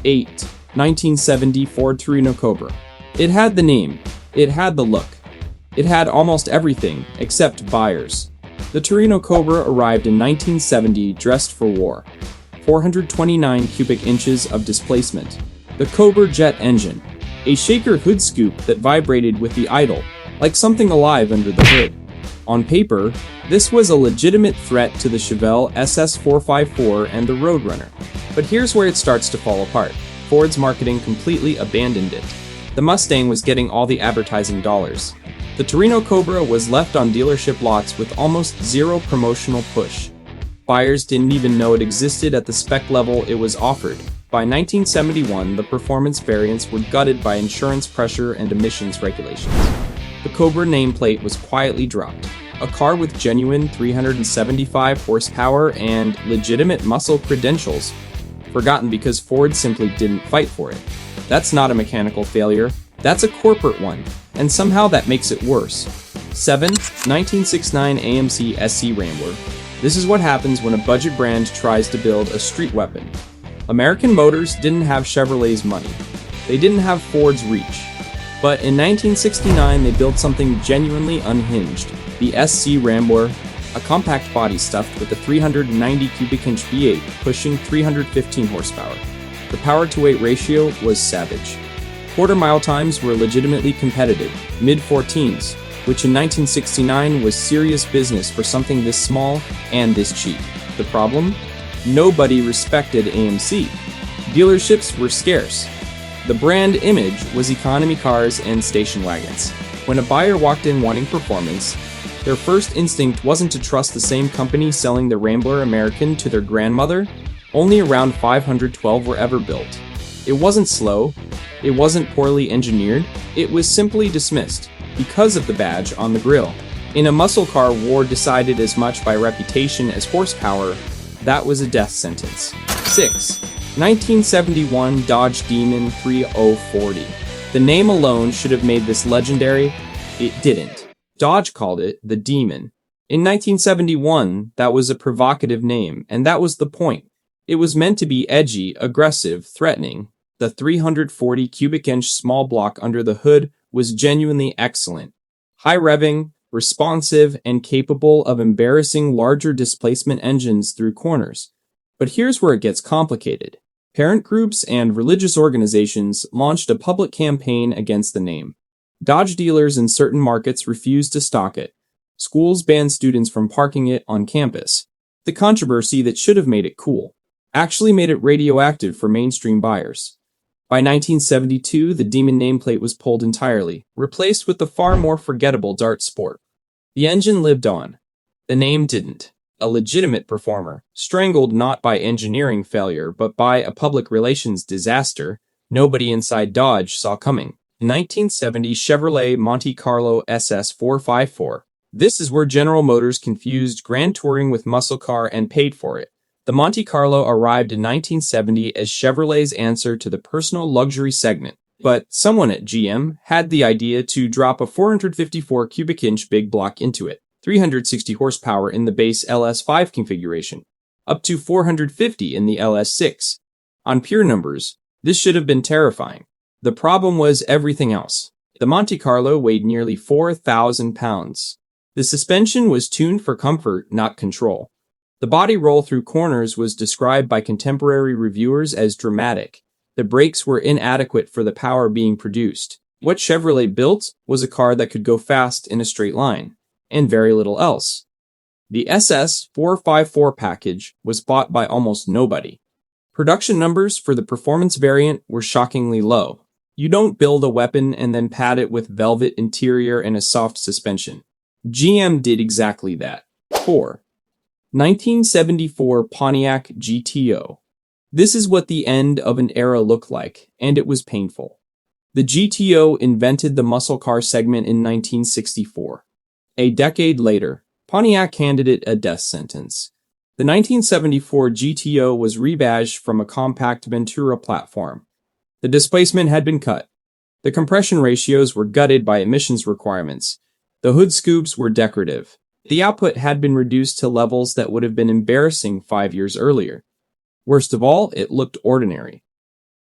8. 1970 Ford Torino Cobra. It had the name, it had the look, it had almost everything except buyers. The Torino Cobra arrived in 1970 dressed for war. 429 cubic inches of displacement. The Cobra jet engine. A shaker hood scoop that vibrated with the idle, like something alive under the hood. On paper, this was a legitimate threat to the Chevelle SS454 and the Roadrunner. But here's where it starts to fall apart. Ford's marketing completely abandoned it. The Mustang was getting all the advertising dollars. The Torino Cobra was left on dealership lots with almost zero promotional push. Buyers didn't even know it existed at the spec level it was offered. By 1971, the performance variants were gutted by insurance pressure and emissions regulations. The Cobra nameplate was quietly dropped. A car with genuine 375 horsepower and legitimate muscle credentials, forgotten because Ford simply didn't fight for it. That's not a mechanical failure, that's a corporate one, and somehow that makes it worse. 7. 1969 AMC SC Rambler. This is what happens when a budget brand tries to build a street weapon. American Motors didn't have Chevrolet's money. They didn't have Ford's reach. But in 1969, they built something genuinely unhinged, the SC Rambler, a compact body stuffed with a 390 cubic inch V8 pushing 315 horsepower. The power-to-weight ratio was savage. Quarter-mile times were legitimately competitive, mid-14s, which in 1969 was serious business for something this small and this cheap. The problem? Nobody respected AMC. Dealerships were scarce. The brand image was economy cars and station wagons. When a buyer walked in wanting performance, their first instinct wasn't to trust the same company selling the Rambler American to their grandmother. Only around 512 were ever built. It wasn't slow, it wasn't poorly engineered, it was simply dismissed because of the badge on the grille. In a muscle car war decided as much by reputation as horsepower, that was a death sentence. 6. 1971 Dodge Demon 3040. The name alone should have made this legendary. It didn't. Dodge called it the Demon. In 1971, that was a provocative name, and that was the point. It was meant to be edgy, aggressive, threatening. The 340 cubic inch small block under the hood was genuinely excellent. High revving, responsive, and capable of embarrassing larger displacement engines through corners. But here's where it gets complicated. Parent groups and religious organizations launched a public campaign against the name. Dodge dealers in certain markets refused to stock it. Schools banned students from parking it on campus. The controversy that should have made it cool actually made it radioactive for mainstream buyers. By 1972, the Demon nameplate was pulled entirely, replaced with the far more forgettable Dart Sport. The engine lived on. The name didn't. A legitimate performer, strangled not by engineering failure but by a public relations disaster nobody inside Dodge saw coming. 1970 Chevrolet Monte Carlo SS454. This is where General Motors confused grand touring with muscle car and paid for it. The Monte Carlo arrived in 1970 as Chevrolet's answer to the personal luxury segment, but someone at GM had the idea to drop a 454 cubic inch big block into it. 360 horsepower in the base LS5 configuration, up to 450 in the LS6. On pure numbers, this should have been terrifying. The problem was everything else. The Monte Carlo weighed nearly 4,000 pounds. The suspension was tuned for comfort, not control. The body roll through corners was described by contemporary reviewers as dramatic. The brakes were inadequate for the power being produced. What Chevrolet built was a car that could go fast in a straight line, and very little else. The SS454 package was bought by almost nobody. Production numbers for the performance variant were shockingly low. You don't build a weapon and then pad it with velvet interior and a soft suspension. GM did exactly that. 4. 1974 Pontiac GTO. This is what the end of an era looked like, and it was painful. The GTO invented the muscle car segment in 1964. A decade later, Pontiac handed it a death sentence. The 1974 GTO was rebadged from a compact Ventura platform. The displacement had been cut. The compression ratios were gutted by emissions requirements. The hood scoops were decorative. The output had been reduced to levels that would have been embarrassing 5 years earlier. Worst of all, it looked ordinary.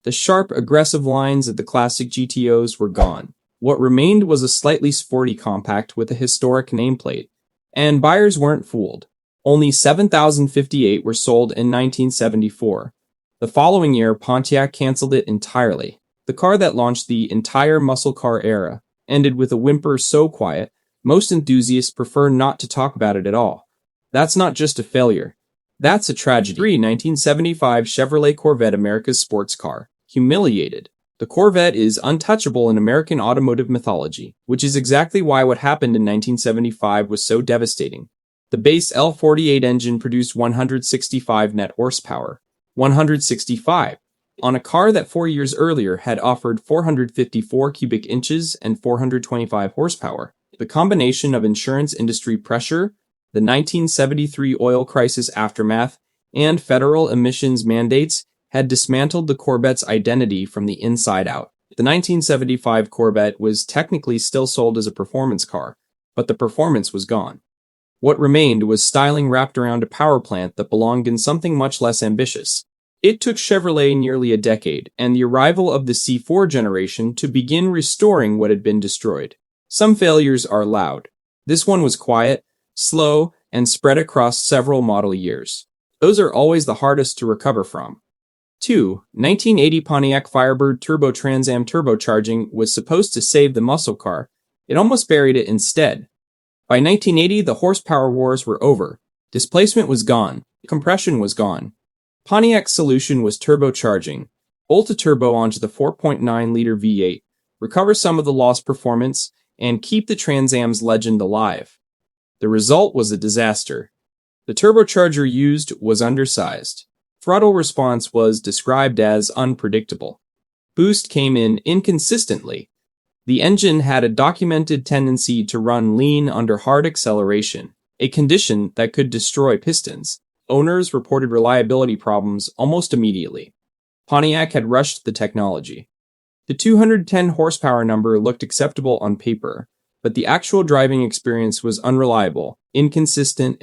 The sharp, aggressive lines of the classic GTOs were gone. What remained was a slightly sporty compact with a historic nameplate. And buyers weren't fooled. Only 7,058 were sold in 1974. The following year, Pontiac canceled it entirely. The car that launched the entire muscle car era ended with a whimper so quiet, most enthusiasts prefer not to talk about it at all. That's not just a failure. That's a tragedy. 1975 Chevrolet Corvette, America's sports car. Humiliated. The Corvette is untouchable in American automotive mythology, which is exactly why what happened in 1975 was so devastating. The base L48 engine produced 165 net horsepower. 165! On a car that 4 years earlier had offered 454 cubic inches and 425 horsepower. The combination of insurance industry pressure, the 1973 oil crisis aftermath, and federal emissions mandates had dismantled the Corvette's identity from the inside out. The 1975 Corvette was technically still sold as a performance car, but the performance was gone. What remained was styling wrapped around a power plant that belonged in something much less ambitious. It took Chevrolet nearly a decade and the arrival of the C4 generation to begin restoring what had been destroyed. Some failures are loud. This one was quiet, slow, and spread across several model years. Those are always the hardest to recover from. 2. 1980 Pontiac Firebird Turbo Trans Am turbocharging was supposed to save the muscle car. It almost buried it instead. By 1980, the horsepower wars were over. Displacement was gone. Compression was gone. Pontiac's solution was turbocharging. Bolt a turbo onto the 4.9-liter V8, recover some of the lost performance, and keep the Trans Am's legend alive. The result was a disaster. The turbocharger used was undersized. Throttle response was described as unpredictable. Boost came in inconsistently. The engine had a documented tendency to run lean under hard acceleration, a condition that could destroy pistons. Owners reported reliability problems almost immediately. Pontiac had rushed the technology. The 210 horsepower number looked acceptable on paper, but the actual driving experience was unreliable, inconsistent,